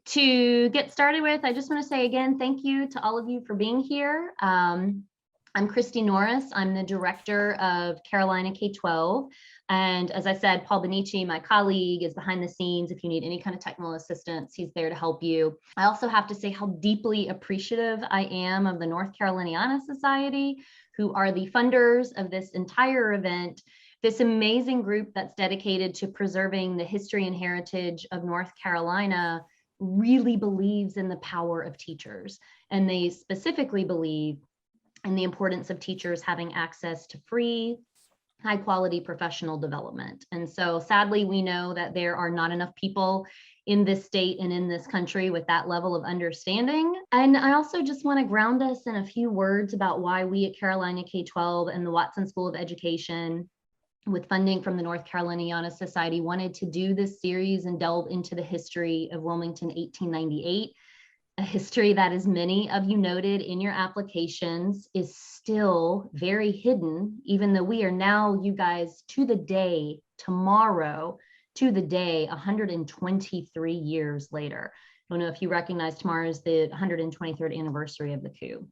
To get started with, I just want to say again, thank you to all of you for being here. I'm Christy Norris. I'm the director of Carolina K-12. And as I said, Paul Benici, my colleague, is behind the scenes. If you need any kind of technical assistance, he's there to help you. I also have to say how deeply appreciative I am of the North Caroliniana Society, who are the funders of this entire event. This amazing group that's dedicated to preserving the history and heritage of North Carolina really believes in the power of teachers. And they specifically believe in the importance of teachers having access to free, high quality professional development. And so sadly, we know that there are not enough people in this state and in this country with that level of understanding. And I also just want to ground us in a few words about why we at Carolina K-12 and the Watson School of Education, with funding from the North Caroliniana Society, wanted to do this series and delve into the history of Wilmington 1898, a history that, as many of you noted in your applications, is still very hidden, even though we are now, you guys, to the day, tomorrow, to the day, 123 years later. I don't know if you recognize tomorrow is the 123rd anniversary of the coup.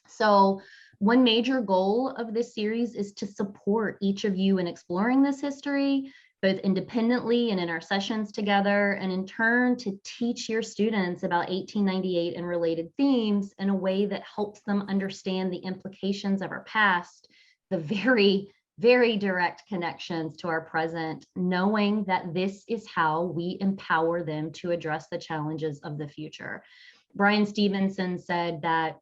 So one major goal of this series is to support each of you in exploring this history, both independently and in our sessions together, and in turn to teach your students about 1898 and related themes in a way that helps them understand the implications of our past, the very, very direct connections to our present, knowing that this is how we empower them to address the challenges of the future. Brian Stevenson said that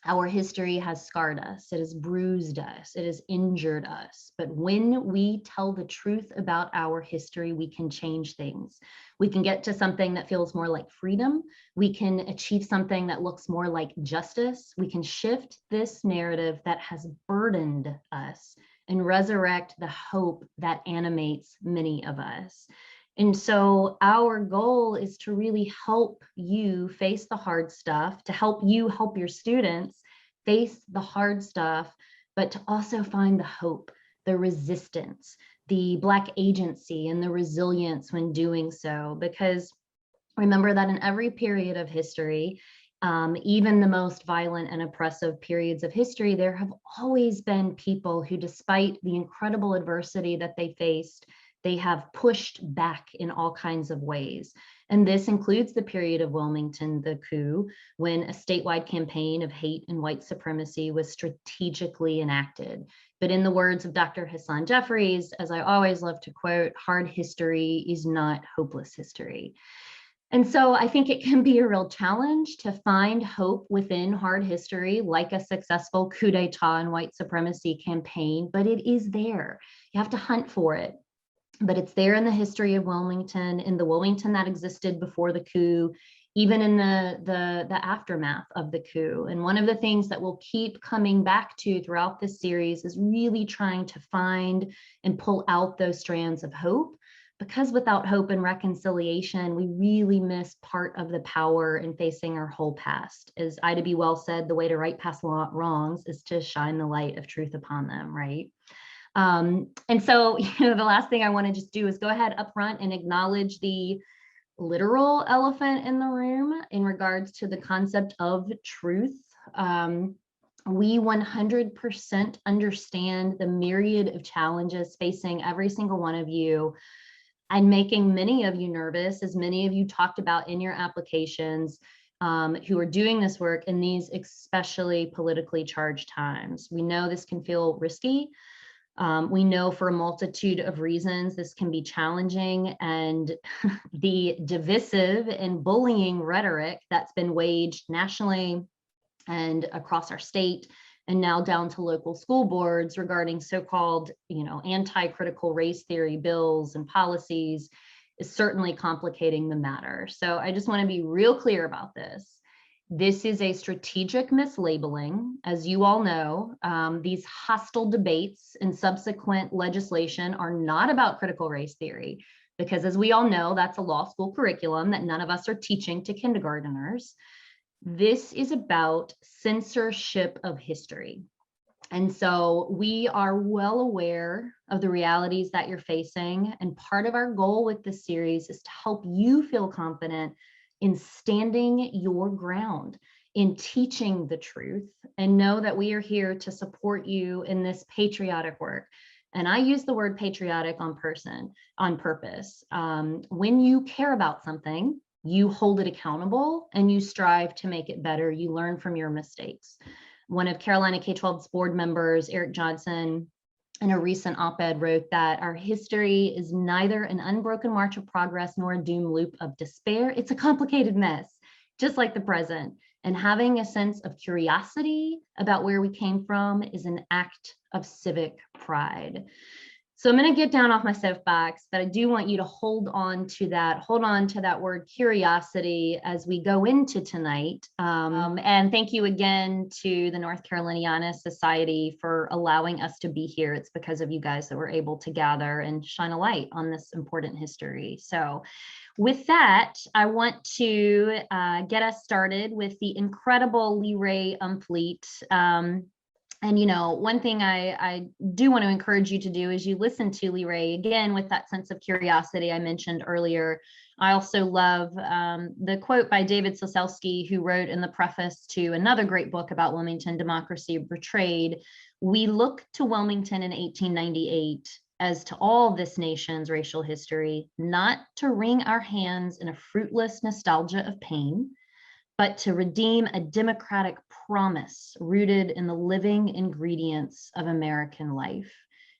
our history has scarred us, it has bruised us, it has injured us. But when we tell the truth about our history, we can change things. We can get to something that feels more like freedom. We can achieve something that looks more like justice. We can shift this narrative that has burdened us and resurrect the hope that animates many of us. And so our goal is to really help you face the hard stuff, to help you help your students face the hard stuff, but to also find the hope, the resistance, the Black agency, and the resilience when doing so. Because remember that in every period of history, even the most violent and oppressive periods of history, there have always been people who, despite the incredible adversity that they faced, they have pushed back in all kinds of ways. And this includes the period of Wilmington, the coup, when a statewide campaign of hate and white supremacy was strategically enacted. But in the words of Dr. Hassan Jeffries, as I always love to quote, hard history is not hopeless history. And so I think it can be a real challenge to find hope within hard history, like a successful coup d'etat and white supremacy campaign, but it is there. You have to hunt for it. But it's there in the history of Wilmington, in the Wilmington that existed before the coup, even in the aftermath of the coup. And one of the things that we'll keep coming back to throughout this series is really trying to find and pull out those strands of hope, because without hope and reconciliation, we really miss part of the power in facing our whole past. As Ida B. Wells said, the way to right past wrongs is to shine the light of truth upon them, right? And so, the last thing I want to just do is go ahead up front and acknowledge the literal elephant in the room in regards to the concept of truth. We 100% understand the myriad of challenges facing every single one of you and making many of you nervous, as many of you talked about in your applications, who are doing this work in these especially politically charged times. We know this can feel risky. We know for a multitude of reasons this can be challenging, and the divisive and bullying rhetoric that's been waged nationally and across our state and now down to local school boards regarding so-called, anti-critical race theory bills and policies is certainly complicating the matter. So I just want to be real clear about this. This is a strategic mislabeling. As you all know, these hostile debates and subsequent legislation are not about critical race theory, because as we all know, that's a law school curriculum that none of us are teaching to kindergarteners. This is about censorship of history. And so we are well aware of the realities that you're facing. And part of our goal with this series is to help you feel confident in standing your ground, in teaching the truth, and know that we are here to support you in this patriotic work. And I use the word patriotic on purpose. When you care about something, you hold it accountable and you strive to make it better. You learn from your mistakes. One of Carolina K-12's board members, Eric Johnson, in a recent op-ed wrote that our history is neither an unbroken march of progress nor a doom loop of despair. It's a complicated mess, just like the present. And having a sense of curiosity about where we came from is an act of civic pride. So I'm going to get down off my soapbox, but I do want you to hold on to that word curiosity as we go into tonight. And thank you again to the North Caroliniana Society for allowing us to be here. It's because of you guys that we're able to gather and shine a light on this important history. So with that, I want to get us started with the incredible LeRae Umfleet. And, you know, one thing I do want to encourage you to do is you listen to LeRae again with that sense of curiosity I mentioned earlier. I also love the quote by David Soselski, who wrote in the preface to another great book about Wilmington, Democracy Betrayed. We look to Wilmington in 1898 as to all this nation's racial history, not to wring our hands in a fruitless nostalgia of pain, but to redeem a democratic promise rooted in the living ingredients of American life.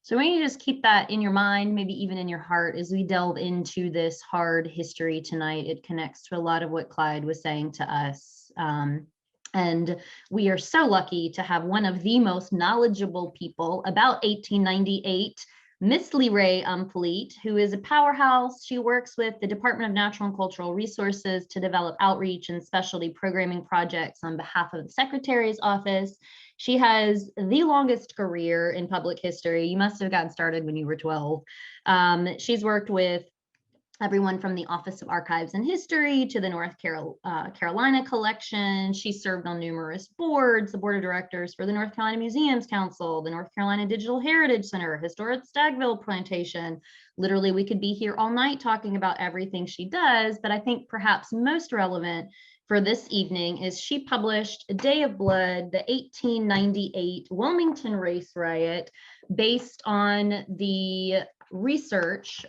So I want you to just keep that in your mind, maybe even in your heart, as we delve into this hard history tonight. It connects to a lot of what Clyde was saying to us. And we are so lucky to have one of the most knowledgeable people about 1898, Miss LeRae Umfleet, who is a powerhouse. She works with the Department of Natural and Cultural Resources to develop outreach and specialty programming projects on behalf of the Secretary's office. She has the longest career in public history. You must have gotten started when you were 12. She's worked with everyone from the Office of Archives and History to the North Carolina Collection. She served on numerous boards, the board of directors for the North Carolina Museums Council, the North Carolina Digital Heritage Center, Historic Stagville Plantation. Literally, we could be here all night talking about everything she does, but I think perhaps most relevant for this evening is she published A Day of Blood, the 1898 Wilmington Race Riot, based on the research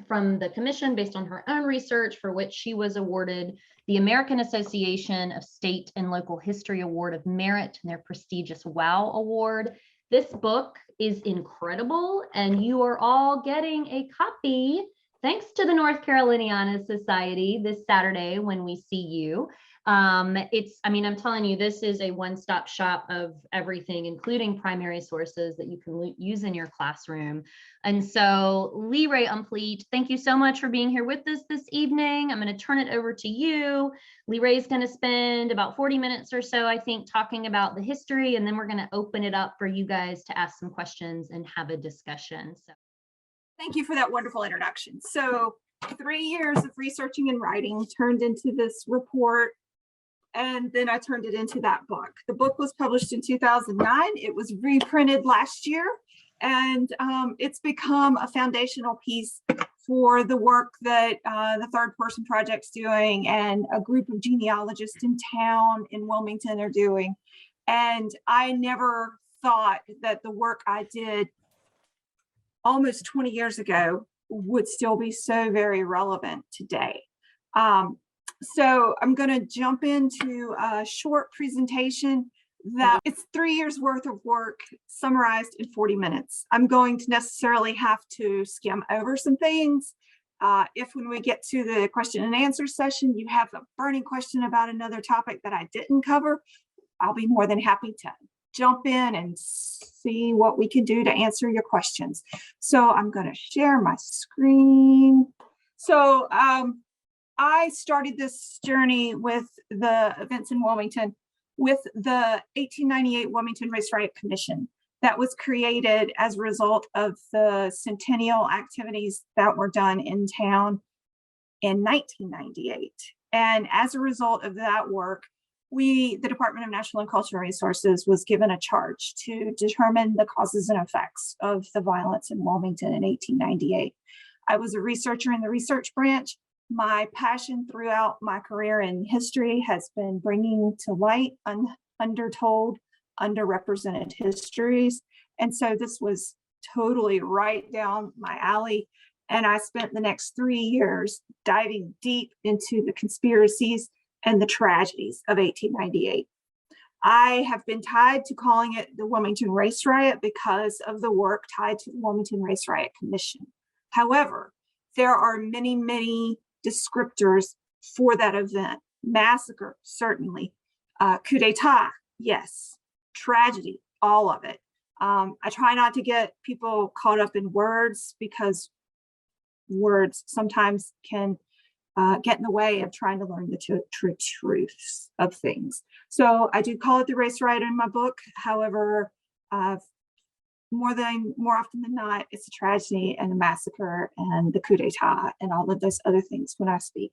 from the commission, based on her own research, for which she was awarded the American Association of State and Local History Award of Merit and their prestigious WOW Award. This book is incredible, and you are all getting a copy thanks to the North Caroliniana Society this Saturday when we see you. I'm telling you, this is a one-stop shop of everything, including primary sources that you can use in your classroom. And so, LeRae Umfleet, thank you so much for being here with us this evening. I'm going to turn it over to you. LeRae is going to spend about 40 minutes or so, I think, talking about the history, and then we're going to open it up for you guys to ask some questions and have a discussion. So, thank you for that wonderful introduction. So 3 years of researching and writing turned into this report, and then I turned it into that book. The book was published in 2009. It was reprinted last year, and it's become a foundational piece for the work that the Third Person Project's doing and a group of genealogists in town in Wilmington are doing. And I never thought that the work I did almost 20 years ago would still be so very relevant today. So I'm going to jump into a short presentation that it's 3 years worth of work summarized in 40 minutes. I'm going to necessarily have to skim over some things. If when we get to the question and answer session, you have a burning question about another topic that I didn't cover, I'll be more than happy to jump in and see what we can do to answer your questions. So I'm going to share my screen. So I started this journey with the events in Wilmington with the 1898 Wilmington Race Riot Commission that was created as a result of the centennial activities that were done in town in 1998. And as a result of that work, the Department of Natural and Cultural Resources was given a charge to determine the causes and effects of the violence in Wilmington in 1898. I was a researcher in the research branch, My passion throughout my career in history has been bringing to light undertold, underrepresented histories. And so this was totally right down my alley. And I spent the next 3 years diving deep into the conspiracies and the tragedies of 1898. I have been tied to calling it the Wilmington Race Riot because of the work tied to the Wilmington Race Riot Commission. However, there are many, many descriptors for that event. Massacre, certainly. Coup d'etat, yes. Tragedy, all of it. I try not to get people caught up in words because words sometimes can get in the way of trying to learn the truths of things. So I do call it the race riot in my book. However, more often than not, it's a tragedy and a massacre and the coup d'etat and all of those other things when I speak.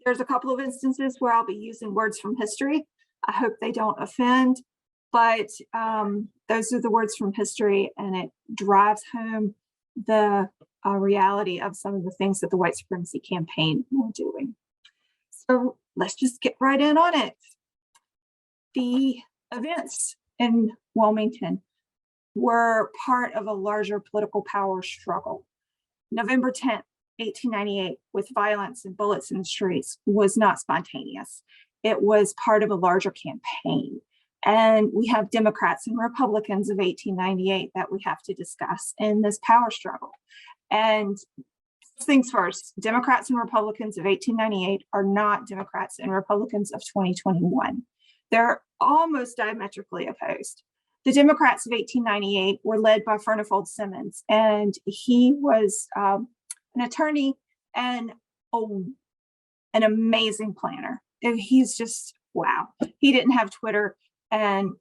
There's a couple of instances where I'll be using words from history. I hope they don't offend, but those are the words from history, and it drives home the reality of some of the things that the white supremacy campaign were doing. So let's just get right in on it. The events in Wilmington were part of a larger political power struggle. November 10th, 1898, with violence and bullets in the streets, was not spontaneous. It was part of a larger campaign. And we have Democrats and Republicans of 1898 that we have to discuss in this power struggle. And things first, Democrats and Republicans of 1898 are not Democrats and Republicans of 2021. They're almost diametrically opposed. The Democrats of 1898 were led by Furnifold Simmons, and he was an attorney and an amazing planner. He's just, wow. He didn't have Twitter and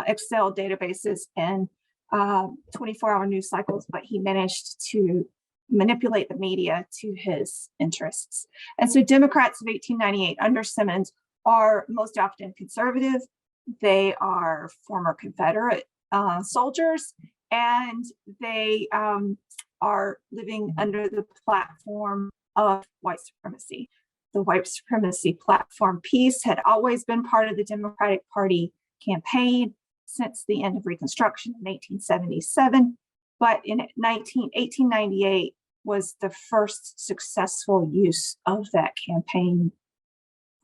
Excel databases and 24-hour news cycles, but he managed to manipulate the media to his interests. And so Democrats of 1898 under Simmons are most often conservative. They are former Confederate soldiers, and they are living under the platform of white supremacy. The white supremacy platform piece had always been part of the Democratic Party campaign since the end of Reconstruction in 1877, but in 1898 was the first successful use of that campaign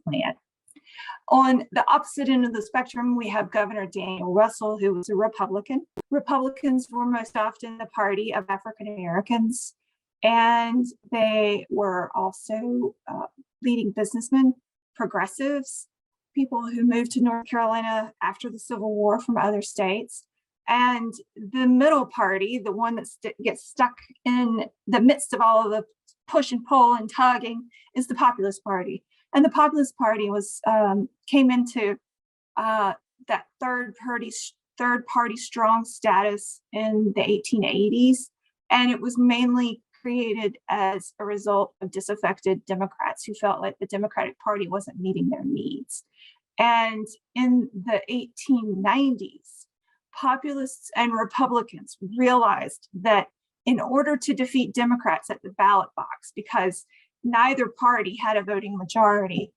plan. On the opposite end of the spectrum, we have Governor Daniel Russell, who was a Republican. Republicans were most often the party of African Americans, and they were also leading businessmen, progressives, people who moved to North Carolina after the Civil War from other states. And the middle party, the one that gets stuck in the midst of all of the push and pull and tugging, is the Populist Party. And the Populist Party was came into that third party strong status in the 1880s, and it was mainly created as a result of disaffected Democrats who felt like the Democratic Party wasn't meeting their needs. And in the 1890s, populists and Republicans realized that in order to defeat Democrats at the ballot box, because neither party had a voting majority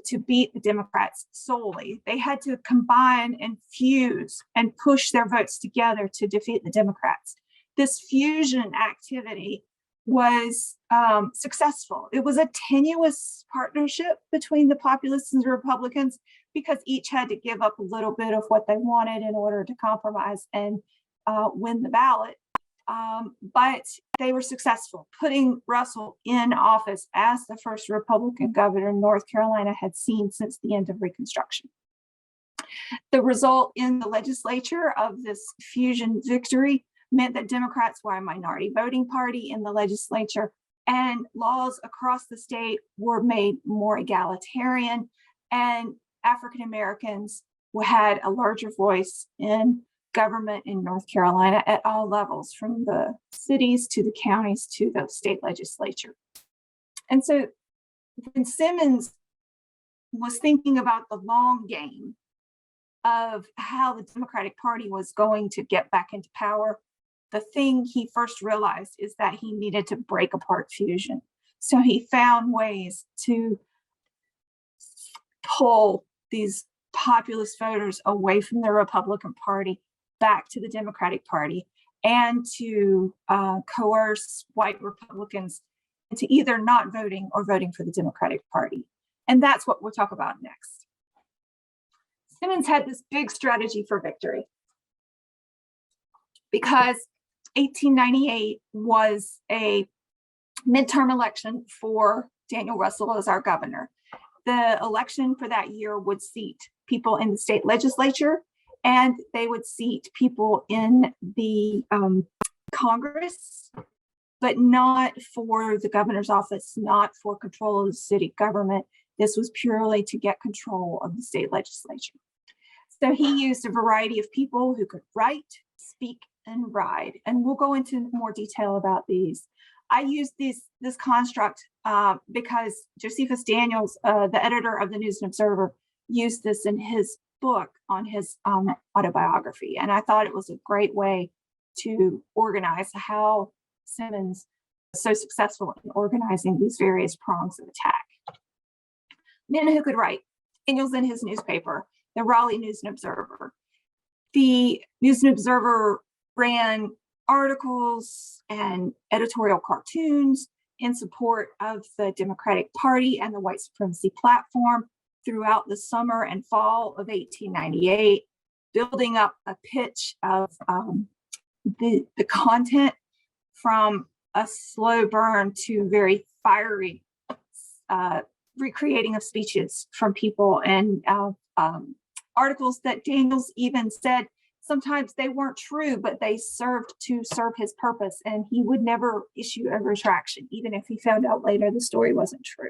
to beat the Democrats solely, they had to combine and fuse and push their votes together to defeat the Democrats. This fusion activity was successful. It was a tenuous partnership between the populists and the Republicans because each had to give up a little bit of what they wanted in order to compromise and win the ballot. But they were successful, putting Russell in office as the first Republican governor North Carolina had seen since the end of Reconstruction. The result in the legislature of this fusion victory meant that Democrats were a minority voting party in the legislature, and laws across the state were made more egalitarian, and African Americans had a larger voice in government in North Carolina at all levels, from the cities to the counties to the state legislature. And so when Simmons was thinking about the long game of how the Democratic Party was going to get back into power, the thing he first realized is that he needed to break apart fusion. So he found ways to pull these populist voters away from the Republican Party back to the Democratic Party, and to coerce white Republicans into either not voting or voting for the Democratic Party. And that's what we'll talk about next. Simmons had this big strategy for victory because 1898 was a midterm election for Daniel Russell as our governor. The election for that year would seat people in the state legislature, and they would seat people in the Congress, but not for the governor's office, not for control of the city government. This was purely to get control of the state legislature. So he used a variety of people who could write, speak, and ride. And we'll go into more detail about these. I use this construct because Josephus Daniels, the editor of the News and Observer, used this in his book on his autobiography. And I thought it was a great way to organize how Simmons was so successful in organizing these various prongs of attack. Men who could write. Daniels in his newspaper, the Raleigh News and Observer. The News and Observer ran articles and editorial cartoons in support of the Democratic Party and the white supremacy platform throughout the summer and fall of 1898, building up a pitch of the content from a slow burn to very fiery recreating of speeches from people, and articles that Daniels even said sometimes they weren't true, but they served to serve his purpose, and he would never issue a retraction, even if he found out later the story wasn't true.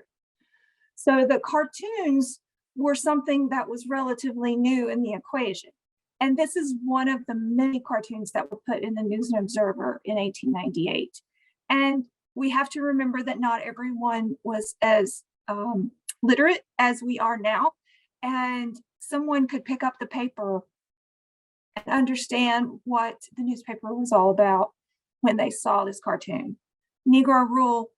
So the cartoons were something that was relatively new in the equation. And this is one of the many cartoons that were put in the News and Observer in 1898. And we have to remember that not everyone was as literate as we are now. And someone could pick up the paper and understand what the newspaper was all about when they saw this cartoon. Negro rule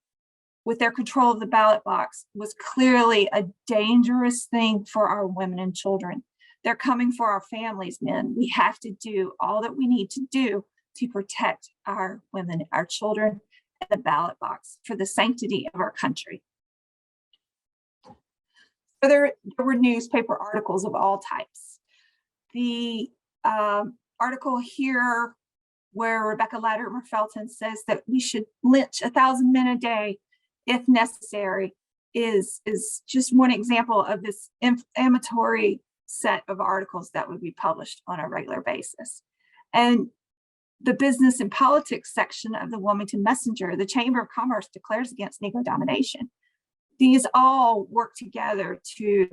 with their control of the ballot box was clearly a dangerous thing for our women and children. They're coming for our families, men. We have to do all that we need to do to protect our women, our children, and the ballot box for the sanctity of our country. So there were newspaper articles of all types. The article here where Rebecca Latimer Felton says that we should lynch 1,000 men a day if necessary is just one example of this amatory set of articles that would be published on a regular basis. And the business and politics section of the Wilmington Messenger, the Chamber of Commerce declares against Negro domination. These all work together to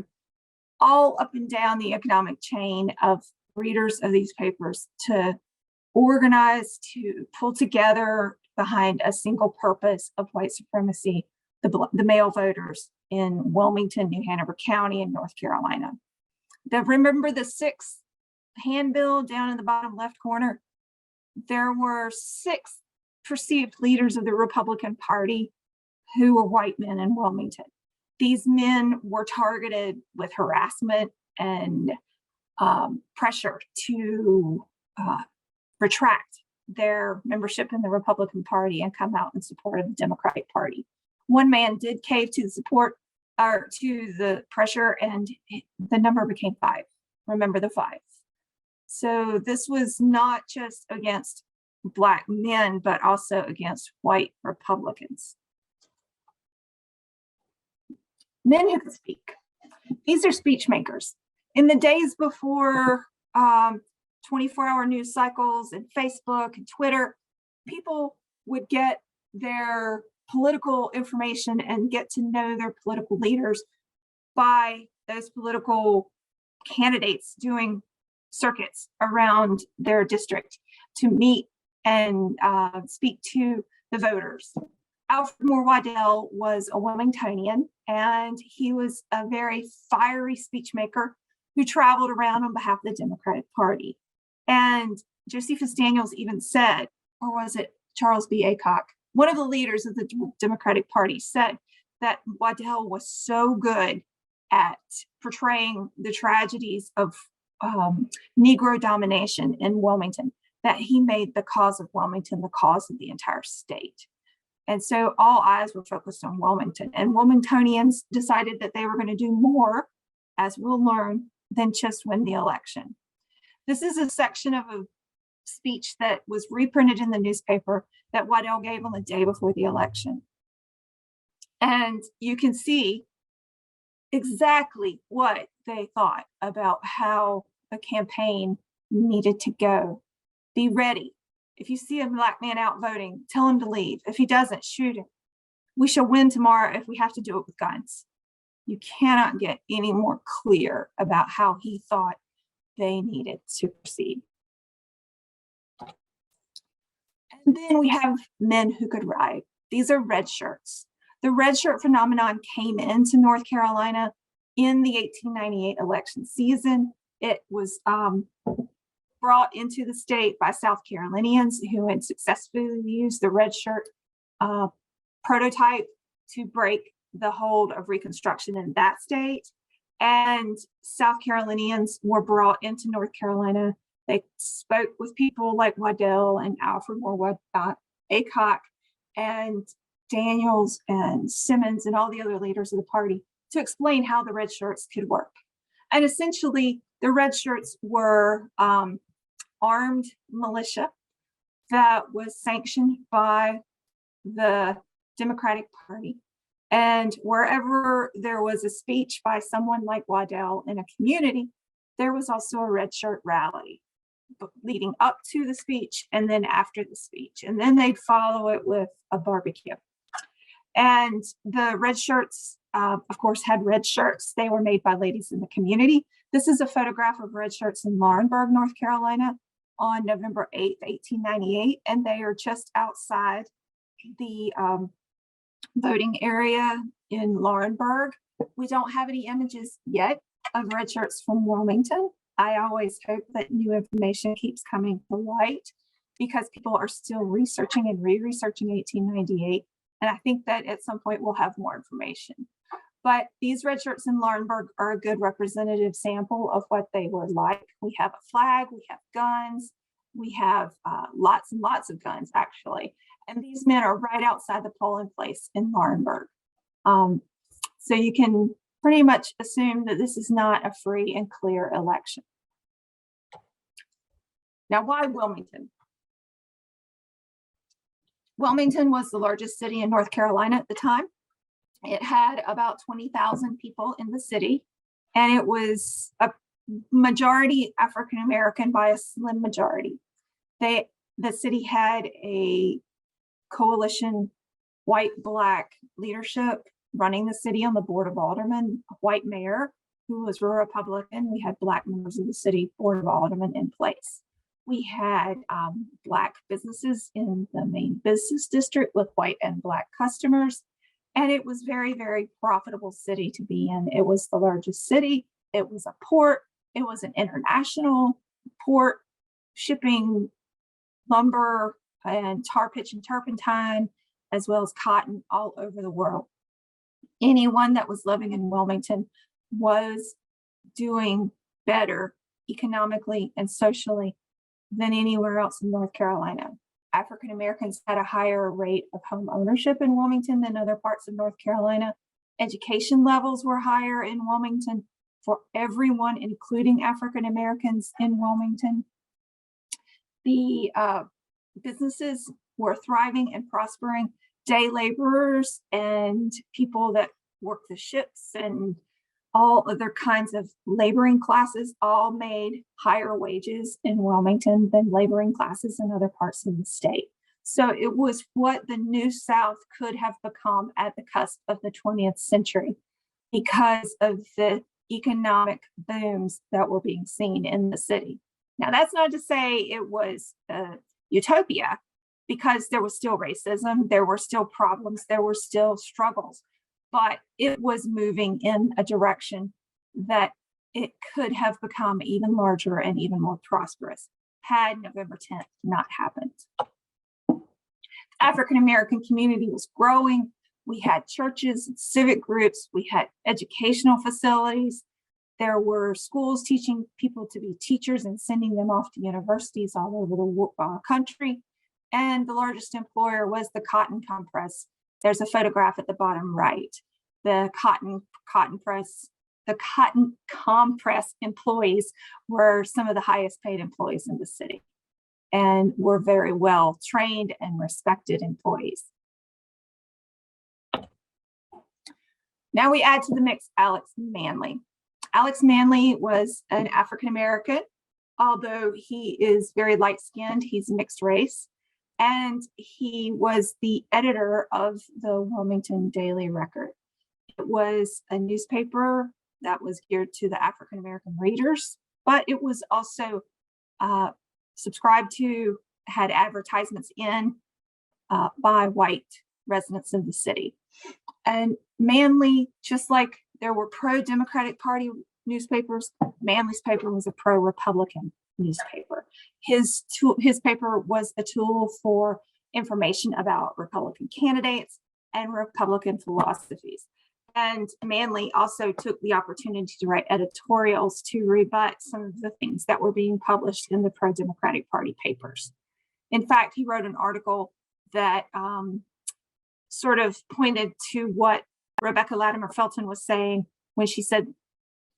all up and down the economic chain of readers of these papers to organize, to pull together behind a single purpose of white supremacy, the male voters in Wilmington, New Hanover County, and North Carolina. Remember the 6th handbill down in the bottom left corner? There were 6 perceived leaders of the Republican Party who were white men in Wilmington. These men were targeted with harassment and pressure to retract their membership in the Republican Party and come out in support of the Democratic Party. One man did cave to the support or to the pressure, and the number became 5. Remember the 5. So this was not just against Black men, but also against white Republicans. Men who could speak. These are speech makers. In the days before 24-hour news cycles and Facebook and Twitter, people would get their political information and get to know their political leaders by those political candidates doing circuits around their district to meet and speak to the voters. Alfred Moore Waddell was a Wilmingtonian, and he was a very fiery speech maker who traveled around on behalf of the Democratic Party. And Josephus Daniels even said, or was it Charles B. Aycock? one of the leaders of the Democratic Party said that Waddell was so good at portraying the tragedies of Negro domination in Wilmington that he made the cause of Wilmington the cause of the entire state. And so all eyes were focused on Wilmington, and Wilmingtonians decided that they were going to do more, as we'll learn, than just win the election. This is a section of a speech that was reprinted in the newspaper that Waddell gave on the day before the election. And you can see exactly what they thought about how the campaign needed to go. Be ready. If you see a Black man out voting, tell him to leave. If he doesn't, shoot him. We shall win tomorrow if we have to do it with guns. You cannot get any more clear about how he thought they needed to proceed. And then we have men who could ride. These are red shirts. The red shirt phenomenon came into North Carolina in the 1898 election season. It was brought into the state by South Carolinians who had successfully used the red shirt prototype to break the hold of Reconstruction in that state. And South Carolinians were brought into North Carolina. They spoke with people like Waddell and Alfred Moore Aycock and Daniels and Simmons and all the other leaders of the party to explain how the red shirts could work. And essentially, the red shirts were armed militia that was sanctioned by the Democratic Party. And wherever there was a speech by someone like Waddell in a community, there was also a red shirt rally leading up to the speech and then after the speech. And then they'd follow it with a barbecue. And the red shirts, of course, had red shirts. They were made by ladies in the community. This is a photograph of red shirts in Laurinburg, North Carolina on November 8th, 1898. And they are just outside the voting area in Laurinburg. We don't have any images yet of red shirts from Wilmington. I always hope that new information keeps coming to light because people are still researching and re-researching 1898. And I think that at some point we'll have more information. But these red shirts in Laurinburg are a good representative sample of what they were like. We have a flag, we have guns, we have lots and lots of guns, actually. And these men are right outside the polling place in Laurinburg. So you can pretty much assume that this is not a free and clear election. Now, why Wilmington? Wilmington was the largest city in North Carolina at the time. It had about 20,000 people in the city, and it was a majority African-American by a slim majority. The city had a coalition white-black leadership running the city on the board of aldermen, a white mayor who was a Republican. We had Black members of the city board of aldermen in place. We had Black businesses in the main business district with white and Black customers. And it was very, very profitable city to be in. It was the largest city. It was a port. It was an international port, shipping lumber and tar pitch and turpentine, as well as cotton all over the world. Anyone that was living in Wilmington was doing better economically and socially than anywhere else in North Carolina. African Americans had a higher rate of home ownership in Wilmington than other parts of North Carolina. Education levels were higher in Wilmington for everyone, including African Americans in Wilmington. The businesses were thriving and prospering. Day laborers and people that work the ships and all other kinds of laboring classes all made higher wages in Wilmington than laboring classes in other parts of the state. So it was what the New South could have become at the cusp of the 20th century because of the economic booms that were being seen in the city. Now, that's not to say it was utopia, because there was still racism, there were still problems, there were still struggles, but it was moving in a direction that it could have become even larger and even more prosperous had November 10th not happened. African-American community was growing. We had churches and civic groups. We had educational facilities. There were schools teaching people to be teachers and sending them off to universities all over the country. And the largest employer was the cotton compress. There's a photograph at the bottom right. The cotton compress employees were some of the highest paid employees in the city and were very well trained and respected employees. Now we add to the mix Alex Manly. Alex Manly was an African-American, although he is very light-skinned, he's mixed race, and he was the editor of the Wilmington Daily Record. It was a newspaper that was geared to the African-American readers, but it was also subscribed to, had advertisements in by white residents of the city. And Manly, just like there were pro-Democratic Party newspapers, Manly's paper was a pro-Republican newspaper. His paper was a tool for information about Republican candidates and Republican philosophies. And Manly also took the opportunity to write editorials to rebut some of the things that were being published in the pro-Democratic Party papers. In fact, he wrote an article that sort of pointed to what Rebecca Latimer Felton was saying when she said,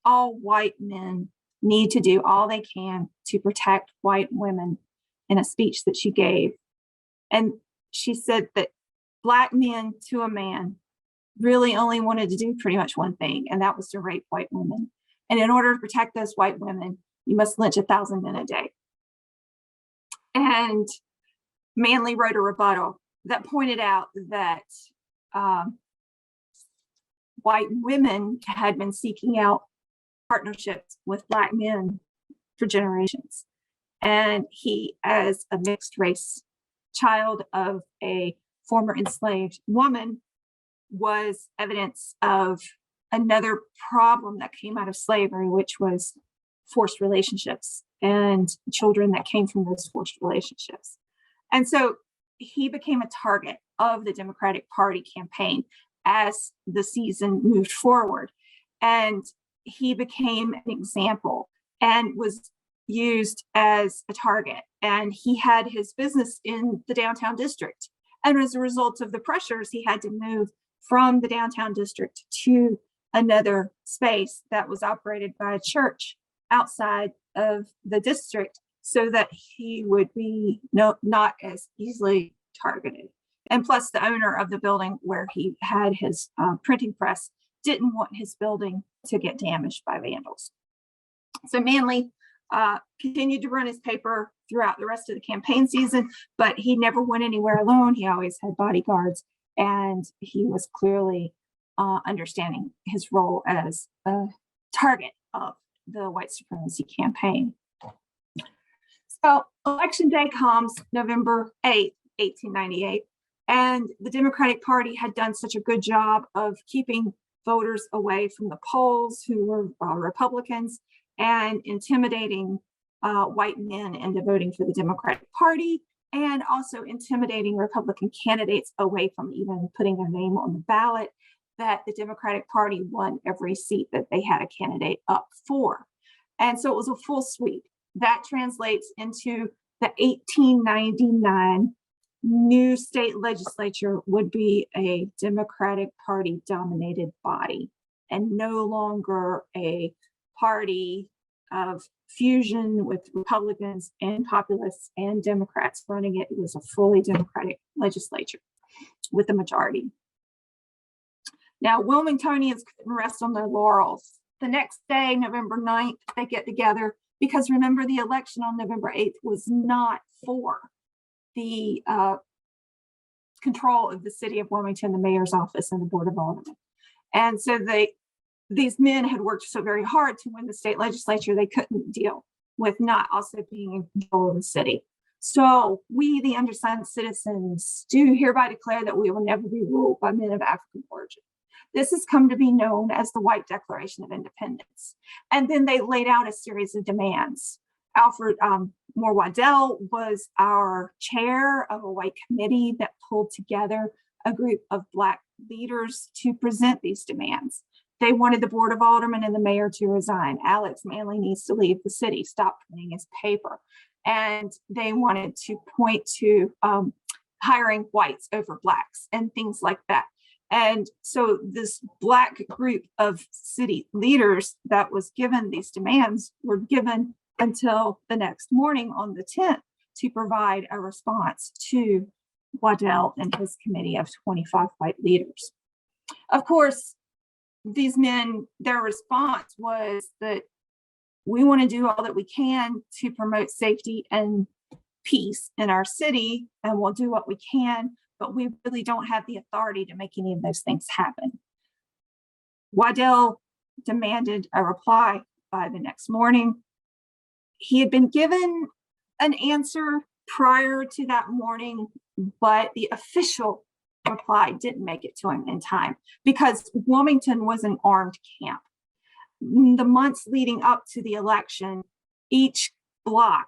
all white men need to do all they can to protect white women, in a speech that she gave. And she said that Black men to a man really only wanted to do pretty much one thing, and that was to rape white women. And in order to protect those white women, you must lynch 1,000 men a day. And Manly wrote a rebuttal that pointed out that white women had been seeking out partnerships with Black men for generations. And he, as a mixed race child of a former enslaved woman, was evidence of another problem that came out of slavery, which was forced relationships and children that came from those forced relationships. And so he became a target of the Democratic Party campaign as the season moved forward. And he became an example and was used as a target. And he had his business in the downtown district. And as a result of the pressures, he had to move from the downtown district to another space that was operated by a church outside of the district so that he would be not as easily targeted. And plus, the owner of the building where he had his printing press didn't want his building to get damaged by vandals. So Manly continued to run his paper throughout the rest of the campaign season, but he never went anywhere alone. He always had bodyguards, and he was clearly understanding his role as a target of the white supremacy campaign. So election day comes November 8th, 1898, and the Democratic Party had done such a good job of keeping voters away from the polls who were Republicans and intimidating white men into voting for the Democratic Party, and also intimidating Republican candidates away from even putting their name on the ballot, that the Democratic Party won every seat that they had a candidate up for. And so it was a full sweep. That translates into the 1899 new state legislature would be a Democratic Party dominated body and no longer a party of fusion with Republicans and populists and Democrats running it. It was a fully Democratic legislature with a majority. Now, Wilmingtonians couldn't rest on their laurels. The next day, November 9th, they get together because remember, the election on November 8th was not for the control of the city of Wilmington, the mayor's office, and the Board of Aldermen. And so these men had worked so very hard to win the state legislature, they couldn't deal with not also being in control of the city. So we, the undersigned citizens, do hereby declare that we will never be ruled by men of African origin. This has come to be known as the White Declaration of Independence. And then they laid out a series of demands. Alfred Moore Waddell was our chair of a white committee that pulled together a group of Black leaders to present these demands. They wanted the Board of Aldermen and the mayor to resign. Alex Manley needs to leave the city, stop printing his paper. And they wanted to point to hiring whites over Blacks and things like that. And so this Black group of city leaders that was given these demands were given until the next morning on the 10th to provide a response to Waddell and his committee of 25 white leaders. Of course, these men, their response was that we want to do all that we can to promote safety and peace in our city, and we'll do what we can, but we really don't have the authority to make any of those things happen. Waddell demanded a reply by the next morning. He had been given an answer prior to that morning, but the official reply didn't make it to him in time because Wilmington was an armed camp. The months leading up to the election, each block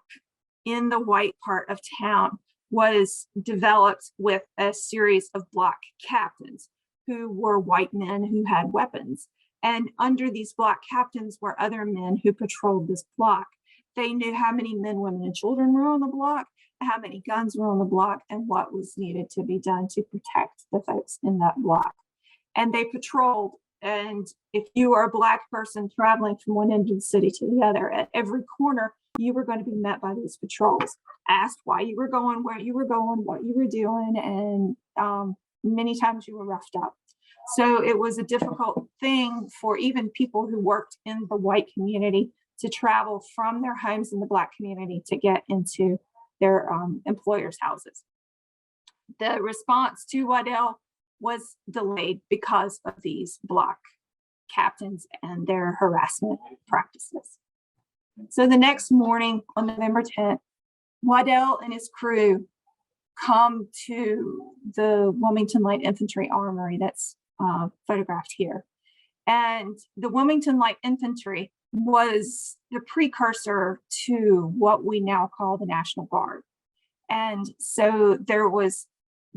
in the white part of town was developed with a series of block captains who were white men who had weapons. And under these block captains were other men who patrolled this block. They knew how many men, women, and children were on the block, how many guns were on the block, and what was needed to be done to protect the folks in that block. And they patrolled. And if you are a Black person traveling from one end of the city to the other, at every corner, you were going to be met by these patrols, asked why you were going, where you were going, what you were doing, and many times you were roughed up. So it was a difficult thing for even people who worked in the white community to travel from their homes in the Black community to get into their employers' houses. The response to Waddell was delayed because of these block captains and their harassment practices. So the next morning on November 10th, Waddell and his crew come to the Wilmington Light Infantry Armory that's photographed here. And the Wilmington Light Infantry was the precursor to what we now call the National Guard. And so there was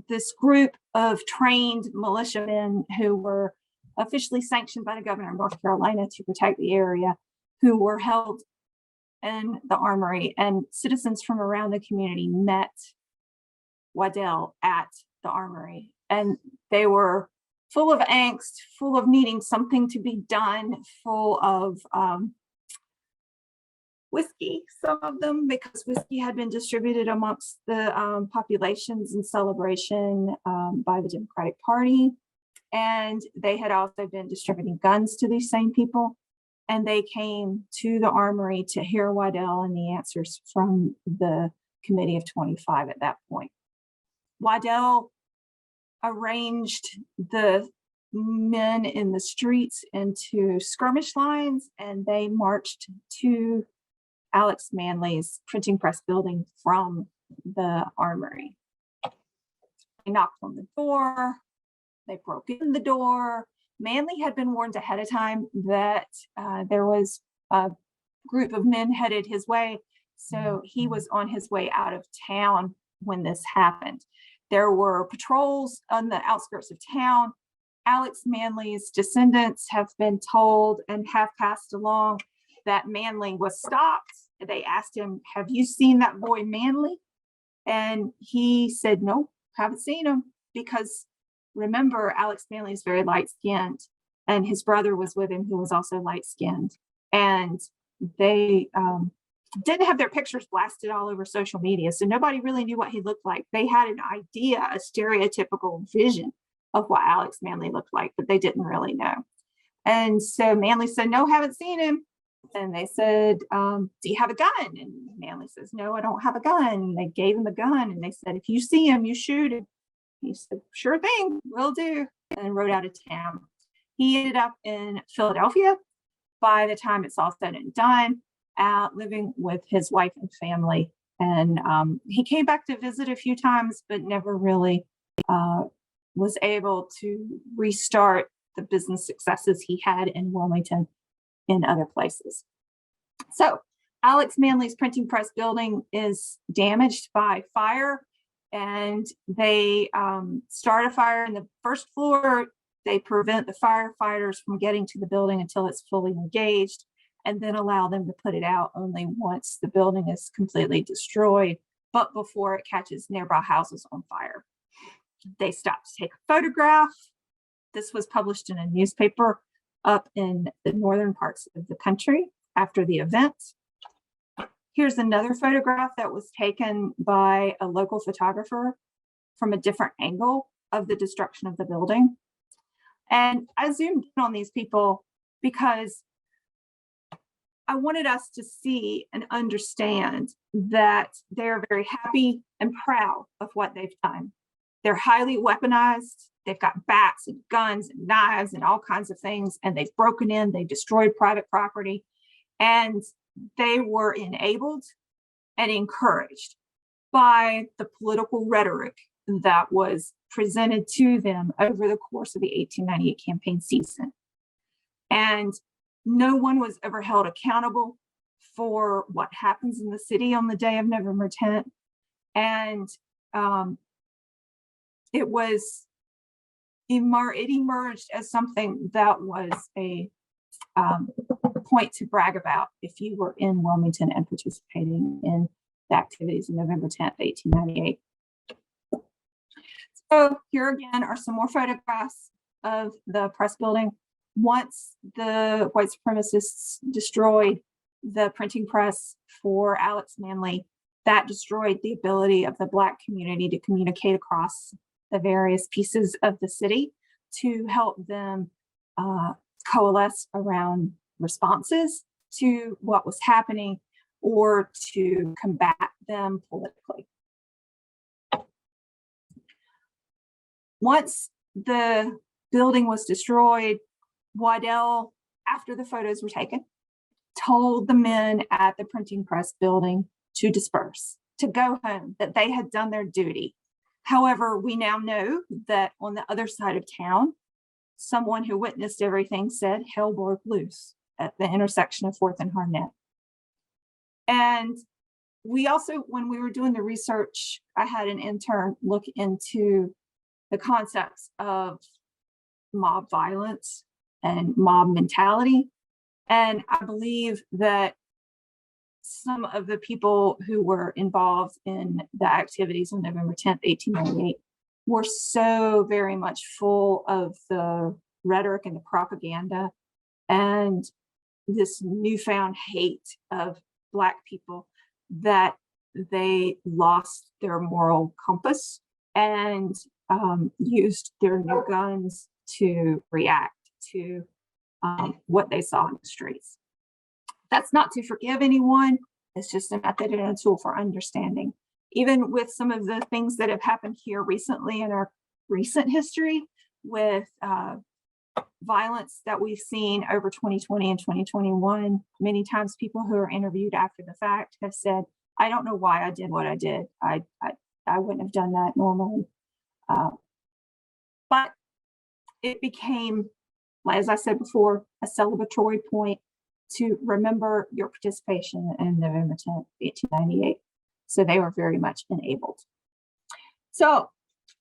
this group of trained militiamen who were officially sanctioned by the governor of North Carolina to protect the area, who were held in the armory, and citizens from around the community met Waddell at the armory. And they were full of angst, full of needing something to be done, full of whiskey, some of them, because whiskey had been distributed amongst the populations in celebration by the Democratic Party. And they had also been distributing guns to these same people. And they came to the armory to hear Waddell and the answers from the Committee of 25 at that point. Waddell arranged the men in the streets into skirmish lines, and they marched to Alex Manley's printing press building from the armory. They knocked on the door, they broke in the door. Manley had been warned ahead of time that there was a group of men headed his way, so he was on his way out of town when this happened. There were patrols on the outskirts of town. Alex Manley's descendants have been told and have passed along that Manley was stopped. They asked him, "Have you seen that boy Manley?" And he said, "No, haven't seen him," because remember, Alex Manley is very light-skinned, and his brother was with him who was also light-skinned. And they didn't have their pictures blasted all over social media, so nobody really knew what he looked like. They had an idea, a stereotypical vision of what Alex Manley looked like, but they didn't really know. And so Manley said, "No, haven't seen him." And they said, "Do you have a gun?" And Manley says, "No, I don't have a gun." And they gave him a gun, and they said, "If you see him, you shoot him." He said, "Sure thing, will do," and rode out of town. He ended up in Philadelphia by the time it's all said and done, living with his wife and family. And he came back to visit a few times, but never really was able to restart the business successes he had in Wilmington in other places. So Alex Manly's printing press building is damaged by fire, and they start a fire in the first floor. They prevent the firefighters from getting to the building until it's fully engaged, and then allow them to put it out only once the building is completely destroyed, but before it catches nearby houses on fire. They stop to take a photograph. This was published in a newspaper up in the northern parts of the country after the event. Here's another photograph that was taken by a local photographer from a different angle of the destruction of the building. And I zoomed in on these people because I wanted us to see and understand that they're very happy and proud of what they've done. They're highly weaponized. They've got bats and guns and knives and all kinds of things, and they've broken in, they've destroyed private property, and they were enabled and encouraged by the political rhetoric that was presented to them over the course of the 1898 campaign season. And no one was ever held accountable for what happens in the city on the day of November 10th. And it emerged as something that was a point to brag about if you were in Wilmington and participating in the activities of November 10th, 1898. So here again are some more photographs of the press building. Once the white supremacists destroyed the printing press for Alex Manly, that destroyed the ability of the Black community to communicate across the various pieces of the city to help them coalesce around responses to what was happening or to combat them politically. Once the building was destroyed, Waddell, after the photos were taken, told the men at the printing press building to disperse, to go home, that they had done their duty. However, we now know that on the other side of town, someone who witnessed everything said hell broke loose at the intersection of 4th and Harnett. And we also, when we were doing the research, I had an intern look into the concepts of mob violence and mob mentality. And I believe that some of the people who were involved in the activities on November 10th, 1898 were so very much full of the rhetoric and the propaganda and this newfound hate of Black people that they lost their moral compass and used their new guns to react to what they saw in the streets. That's not to forgive anyone. It's just a method and a tool for understanding. Even with some of the things that have happened here recently in our recent history with violence that we've seen over 2020 and 2021, many times people who are interviewed after the fact have said, I don't know why I did what I did. I wouldn't have done that normally. But it became, as I said before, a celebratory point to remember your participation in November 10th, 1898. So they were very much enabled. So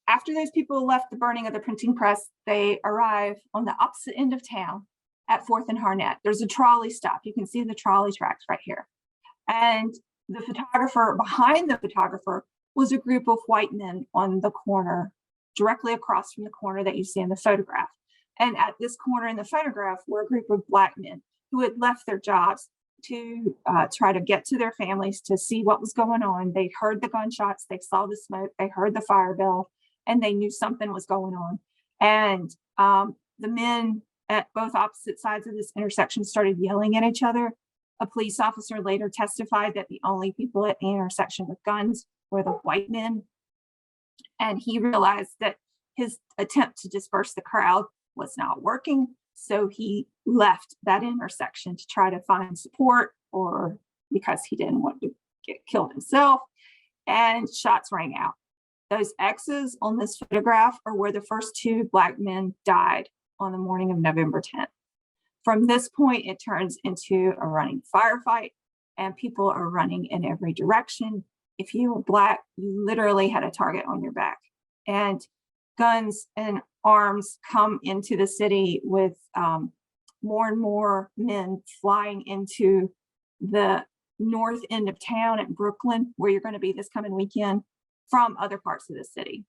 after those people left the burning of the printing press, they arrive on the opposite end of town at 4th and Harnett. There's a trolley stop. You can see the trolley tracks right here. And the photographer, behind the photographer, was a group of white men on the corner, directly across from the corner that you see in the photograph. And at this corner in the photograph were a group of Black men who had left their jobs to try to get to their families to see what was going on. They heard the gunshots, they saw the smoke, they heard the fire bell, and they knew something was going on. And the men at both opposite sides of this intersection started yelling at each other. A police officer later testified that the only people at the intersection with guns were the white men. And he realized that his attempt to disperse the crowd was not working. So he left that intersection to try to find support, or because he didn't want to get killed himself, and shots rang out. Those X's on this photograph are where the first 2 Black men died on the morning of November 10th. From this point, it turns into a running firefight, and people are running in every direction. If you were Black, you literally had a target on your back. And guns and arms come into the city with more and more men flying into the north end of town at Brooklyn, where you're going to be this coming weekend, from other parts of the city.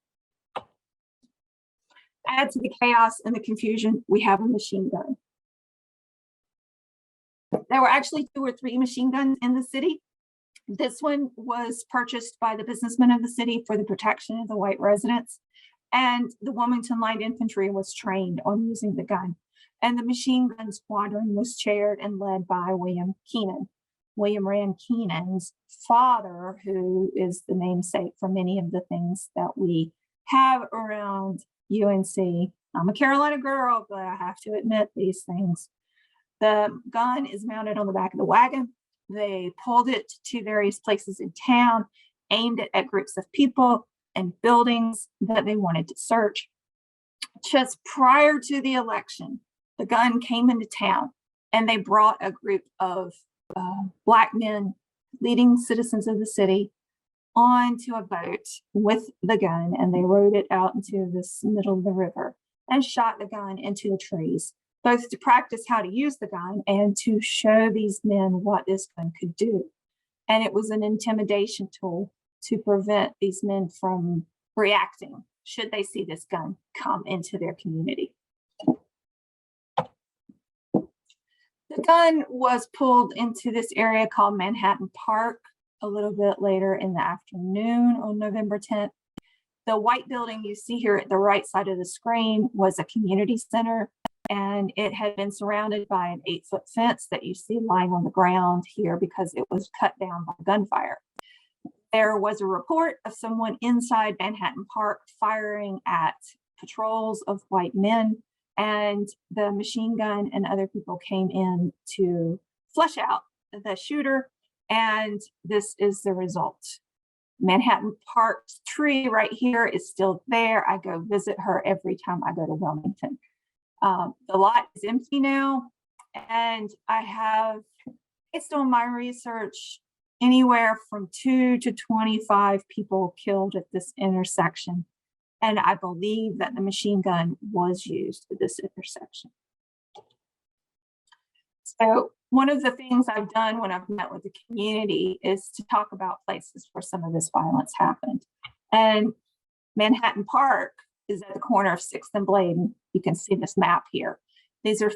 Add to the chaos and the confusion, we have a machine gun. There were actually 2 or 3 machine guns in the city. This one was purchased by the businessmen of the city for the protection of the white residents. And the Wilmington Light Infantry was trained on using the gun. And the machine gun squadron was chaired and led by William Keenan. William Rand Keenan's father, who is the namesake for many of the things that we have around UNC. I'm a Carolina girl, but I have to admit these things. The gun is mounted on the back of the wagon. They pulled it to various places in town, aimed it at groups of people and buildings that they wanted to search. Just prior to the election, the gun came into town and they brought a group of Black men, leading citizens of the city, onto a boat with the gun, and they rowed it out into this middle of the river and shot the gun into the trees, both to practice how to use the gun and to show these men what this gun could do. And it was an intimidation tool to prevent these men from reacting should they see this gun come into their community. The gun was pulled into this area called Manhattan Park a little bit later in the afternoon on November 10th. The white building you see here at the right side of the screen was a community center, and it had been surrounded by an 8-foot fence that you see lying on the ground here because it was cut down by gunfire. There was a report of someone inside Manhattan Park firing at patrols of white men, and the machine gun and other people came in to flush out the shooter, and this is the result. Manhattan Park's tree right here is still there. I go visit her every time I go to Wilmington. The lot is empty now, and I have, based on my research, anywhere from 2 to 25 people killed at this intersection. And I believe that the machine gun was used at this intersection. So one of the things I've done when I've met with the community is to talk about places where some of this violence happened. And Manhattan Park is at the corner of 6th and Bladen. You can see this map here. These are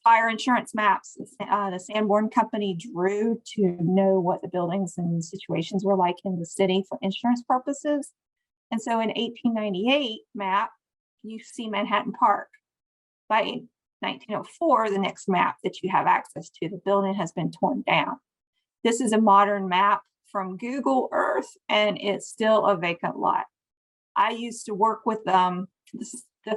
fire insurance maps the Sanborn Company drew to know what the buildings and situations were like in the city for insurance purposes. And so in 1898 map, you see Manhattan Park. By 1904, the next map that you have access to, the building has been torn down. This is a modern map from Google Earth, and it's still a vacant lot. I used to work with the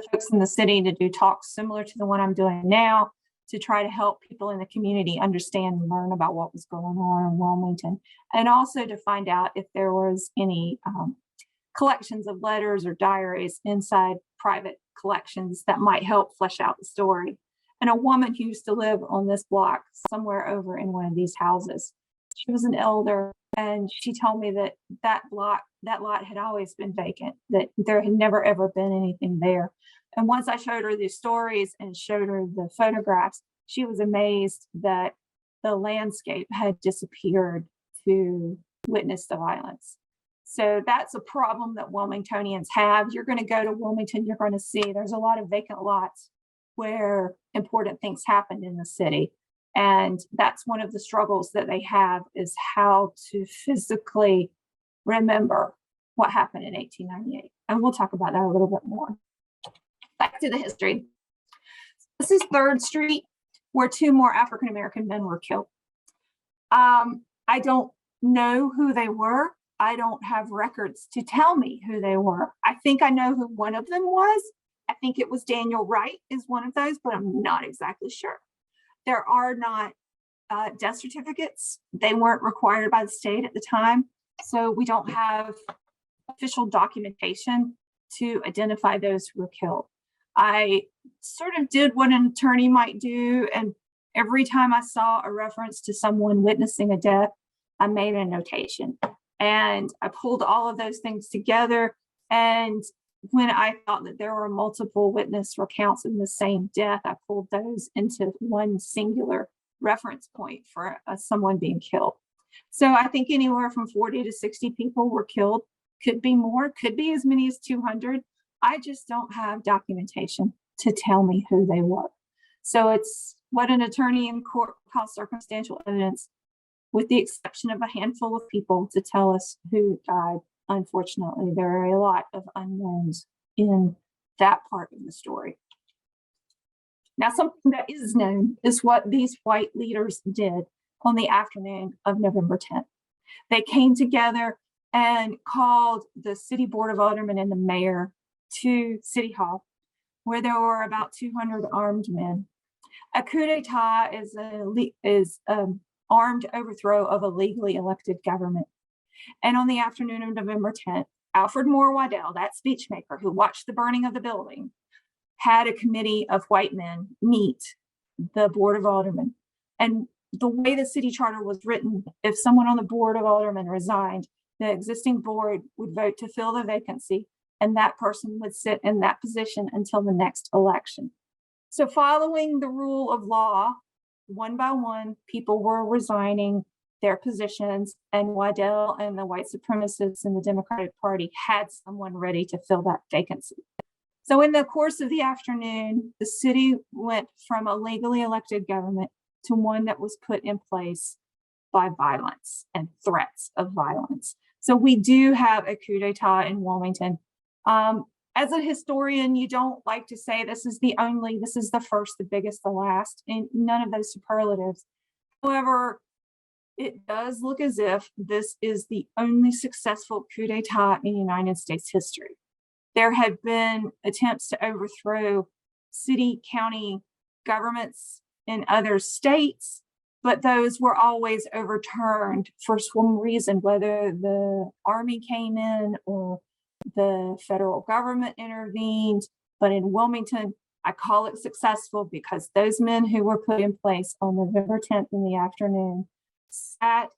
folks in the city to do talks similar to the one I'm doing now, to try to help people in the community understand and learn about what was going on in Wilmington, and also to find out if there was any collections of letters or diaries inside private collections that might help flesh out the story. And a woman who used to live on this block somewhere over in one of these houses, she was an elder, and she told me that that lot had always been vacant, that there had never ever been anything there. And once I showed her the stories and showed her the photographs, she was amazed that the landscape had disappeared to witness the violence. So that's a problem that Wilmingtonians have. You're going to go to Wilmington, you're going to see there's a lot of vacant lots where important things happened in the city. And that's one of the struggles that they have, is how to physically remember what happened in 1898. And we'll talk about that a little bit more. Back to the history. This is 3rd Street, where 2 more African-American men were killed. I don't know who they were. I don't have records to tell me who they were. I think I know who one of them was. I think it was Daniel Wright is one of those, but I'm not exactly sure. There are not death certificates. They weren't required by the state at the time. So we don't have official documentation to identify those who were killed. I sort of did what an attorney might do. And every time I saw a reference to someone witnessing a death, I made a notation and I pulled all of those things together. And when I thought that there were multiple witness recounts in the same death, I pulled those into one singular reference point for someone being killed. So I think anywhere from 40 to 60 people were killed. Could be more, could be as many as 200. I just don't have documentation to tell me who they were. So it's what an attorney in court calls circumstantial evidence, with the exception of a handful of people to tell us who died. Unfortunately, there are a lot of unknowns in that part of the story. Now, something that is known is what these white leaders did on the afternoon of November 10th. They came together and called the city board of aldermen and the mayor to City Hall, where there were about 200 armed men. A coup d'etat is an armed overthrow of a legally elected government. And on the afternoon of November 10th, Alfred Moore Waddell, that speechmaker who watched the burning of the building, had a committee of white men meet the board of aldermen. And the way the city charter was written, if someone on the board of aldermen resigned, the existing board would vote to fill the vacancy, and that person would sit in that position until the next election. So following the rule of law, one by one, people were resigning their positions, and Waddell and the white supremacists in the Democratic Party had someone ready to fill that vacancy. So in the course of the afternoon, the city went from a legally elected government to one that was put in place by violence and threats of violence. So we do have a coup d'etat in Wilmington. As a historian, you don't like to say this is the only, this is the first, the biggest, the last, and none of those superlatives. However, it does look as if this is the only successful coup d'etat in United States history. There had been attempts to overthrow city, county governments in other states, but those were always overturned for some reason, whether the army came in or the federal government intervened. But in Wilmington, I call it successful because those men who were put in place on November 10th in the afternoon sat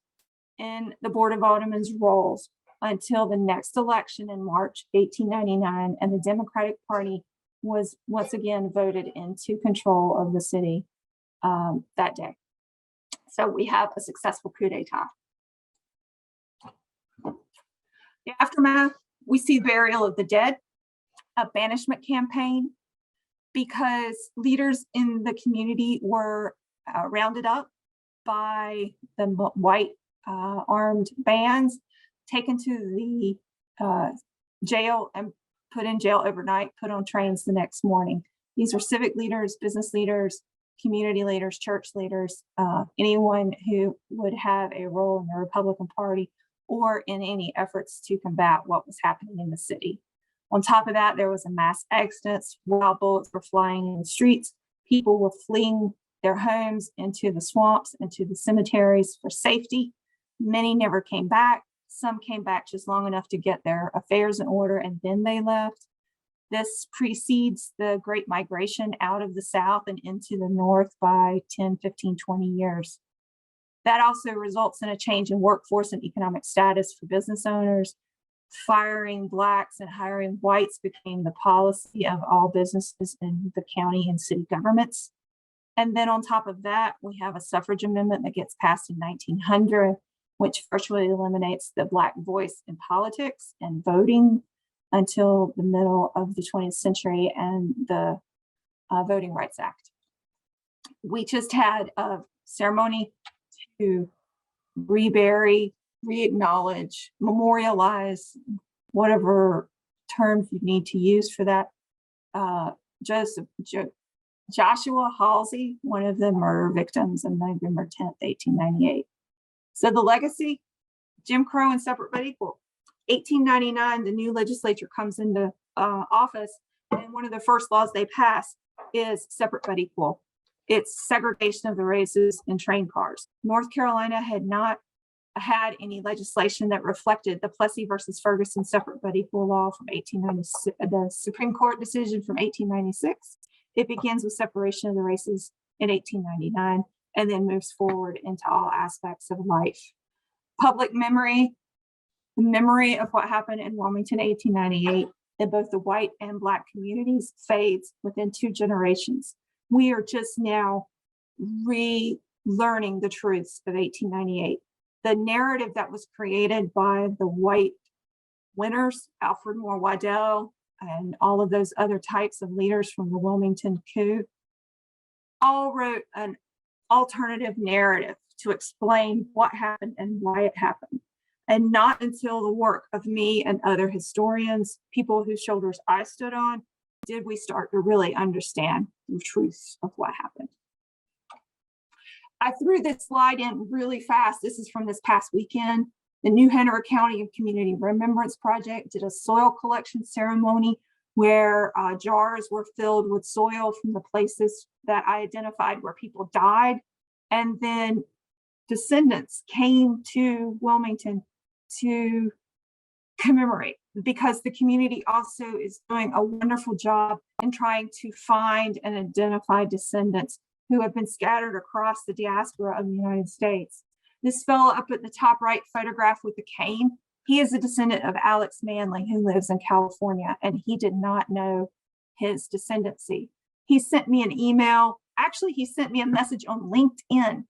in the Board of Aldermen's roles until the next election in March 1899, and the Democratic Party was once again voted into control of the city that day. So we have a successful coup d'etat. The aftermath, we see burial of the dead, a banishment campaign, because leaders in the community were rounded up by the white armed bands, taken to the jail and put in jail overnight, put on trains the next morning. These are civic leaders, business leaders, community leaders, church leaders, anyone who would have a role in the Republican Party or in any efforts to combat what was happening in the city. On top of that, there was a mass exodus. Wild bullets were flying in the streets. People were fleeing their homes into the swamps, into the cemeteries for safety. Many never came back. Some came back just long enough to get their affairs in order, and then they left. This precedes the Great Migration out of the South and into the North by 10, 15, 20 years. That also results in a change in workforce and economic status for business owners. Firing Blacks and hiring whites became the policy of all businesses in the county and city governments. And then on top of that, we have a suffrage amendment that gets passed in 1900, which virtually eliminates the Black voice in politics and voting until the middle of the 20th century and the Voting Rights Act. We just had a ceremony to rebury, re-acknowledge, memorialize, whatever terms you need to use for that. Joshua Halsey, one of the murder victims on November 10th, 1898. So the legacy, Jim Crow and separate but equal. 1899, the new legislature comes into office, and one of the first laws they pass is separate but equal. It's segregation of the races in train cars. North Carolina had not had any legislation that reflected the Plessy versus Ferguson separate but equal law from 1896, the Supreme Court decision from 1896. It begins with separation of the races in 1899 and then moves forward into all aspects of life. public memory, the memory of what happened in Wilmington 1898 in both the white and Black communities fades within 2 generations. We are just now relearning the truths of 1898. The narrative that was created by the white winners, Alfred Moore Waddell, and all of those other types of leaders from the Wilmington coup, all wrote an alternative narrative to explain what happened and why it happened. And not until the work of me and other historians, people whose shoulders I stood on, did we start to really understand the truth of what happened. I threw this slide in really fast. This is from this past weekend. The New Hanover County Community Remembrance Project did a soil collection ceremony where jars were filled with soil from the places that I identified where people died. And then descendants came to Wilmington to commemorate, because the community also is doing a wonderful job in trying to find and identify descendants who have been scattered across the diaspora of the United States. This fellow up at the top right photograph with the cane, he is a descendant of Alex Manley, who lives in California, and he did not know his descendancy. He sent me an email. Actually, he sent me a message on LinkedIn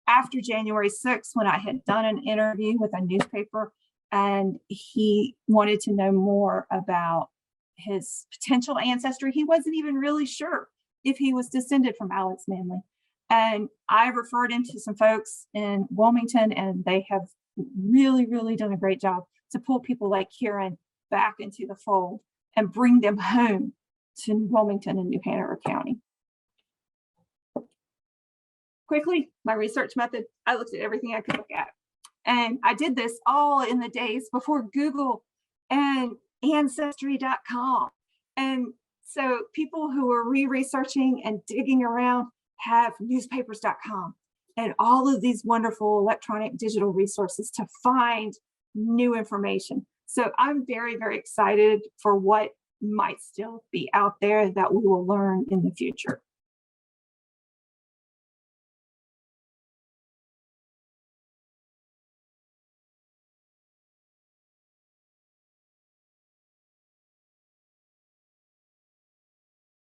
after January 6th, when I had done an interview with a newspaper, and he wanted to know more about his potential ancestry. He wasn't even really sure if he was descended from Alex Manley. And I referred him to some folks in Wilmington, and they have really, really done a great job to pull people like Kieran back into the fold and bring them home to Wilmington and New Hanover County. Quickly, my research method, I looked at everything I could look at. And I did this all in the days before Google and Ancestry.com. And so people who are re-researching and digging around have newspapers.com and all of these wonderful electronic digital resources to find new information. So I'm very, very excited for what might still be out there that we will learn in the future.